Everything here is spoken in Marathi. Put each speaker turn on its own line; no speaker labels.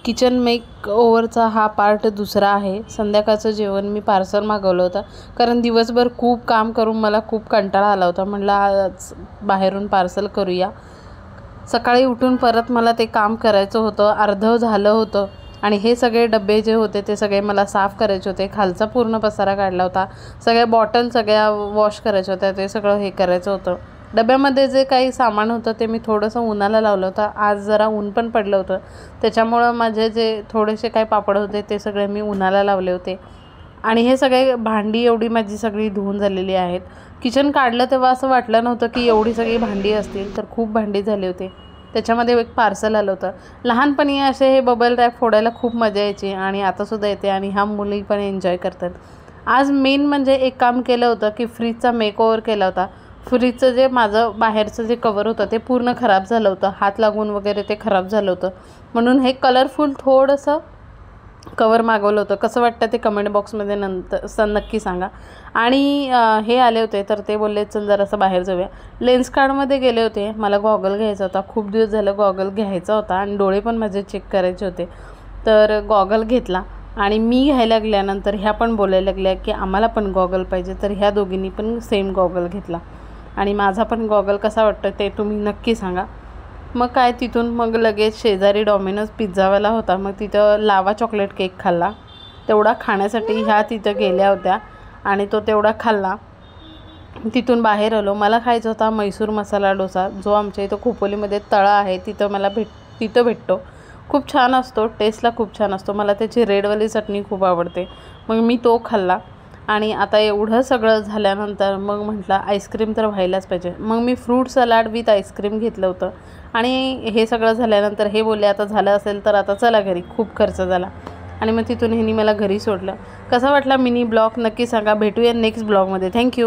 किचन मेकओव्हरचा हा पार्ट दुसरा आहे। संध्याकाळचं जेवण मी पार्सल मागवलं होतं, कारण दिवसभर खूप काम करून मला खूप कंटाळा आला होता। म्हटलं आज बाहेरून पार्सल करूया। सकाळी उठून परत मला ते काम करायचं होतं, अर्धं झालं होतं आणि हे सगळे डबे जे होते ते सगळे मला साफ करायचे होते। खालचा पूर्ण पसारा काढला होता, सगळ्या बॉटल सगळ्या वॉश करायच्या होत्या, ते सगळं हे करायचं होतं। डब्यामध्ये जे काही सामान होतं ते मी थोडंसं उन्हाला लावलं होतं। आज जरा ऊन पण पडलं होतं, त्याच्यामुळं माझे जे थोडेसे काही पापड होते ते सगळे मी उन्हाला लावले होते। आणि हे सगळे भांडी एवढी माझी सगळी धुवून झालेली आहेत। किचन काढलं तेव्हा असं वाटलं नव्हतं की एवढी सगळी भांडी असतील, तर खूप भांडी झाली होती। त्याच्यामध्ये एक पार्सल आलं होतं। लहानपणी असे हे बबल रॅप फोडायला खूप मजा यायची आणि आतासुद्धा येते आणि ह्या मुली पण एन्जॉय करतात। आज मेन म्हणजे एक काम केलं होतं की फ्रीजचा मेकओव्हर केला होता। फ्रीजचं जे माझं बाहेरचं जे कवर होतं ते पूर्ण खराब झालं होतं, हात लागून वगैरे ते खराब झालं होतं, म्हणून हे कलरफुल थोडंसं कवर मागवलं होतं। कसं वाटतं ते कमेंट बॉक्समध्ये नक्की सांगा। आणि हे आले होते तर ते बोलले चल जरासं बाहेर जाऊया। लेन्स कार्डमध्ये गेले होते, मला गॉगल घ्यायचा होता, खूप दिवस झालं गॉगल घ्यायचा होता आणि डोळे पण माझे चेक करायचे होते, तर गॉगल घेतला। आणि मी घ्यायला लागल्यानंतर ह्या पण बोलायला लागल्या की आम्हाला पण गॉगल पाहिजे, तर ह्या दोघींनी पण सेम गॉगल घेतला आणि माझा पण गॉगल कसा वाटतं ते तुम्ही नक्की सांगा। मग काय तिथून मग लगेच शेजारी डॉमिनोज पिझ्झावाला होता, मग तिथं लावा चॉकलेट केक खाल्ला। तेवढा खाण्यासाठी ह्या तिथं गेल्या होत्या आणि तो तेवढा खाल्ला। तिथून बाहेर आलो, मला खायचा होता मैसूर मसाला डोसा, जो आमच्या इथं खोपोलीमध्ये तळा आहे तिथं मला तिथं भेटतो। खूप छान असतो, टेस्टला खूप छान असतो, मला त्याची रेडवाली चटणी खूप आवडते। मग मी तो खाल्ला आणि आता एवढं सगळं झाल्यानंतर मग म्हटलं आईस्क्रीम तर व्हायलाच पाहिजे। मग मी फ्रूट सलाड विथ आईस्क्रीम घेतलं होतं आणि हे सगळं झाल्यानंतर हे बोलले आता झालं असेल तर आता चला घरी, खूप खर्च झाला। आणि मग तिथून ह्यांनी मला घरी सोडलं। कसा वाटला मिनी ब्लॉग नक्की सांगा। भेटूया नेक्स्ट ब्लॉगमध्ये। थँक्यू।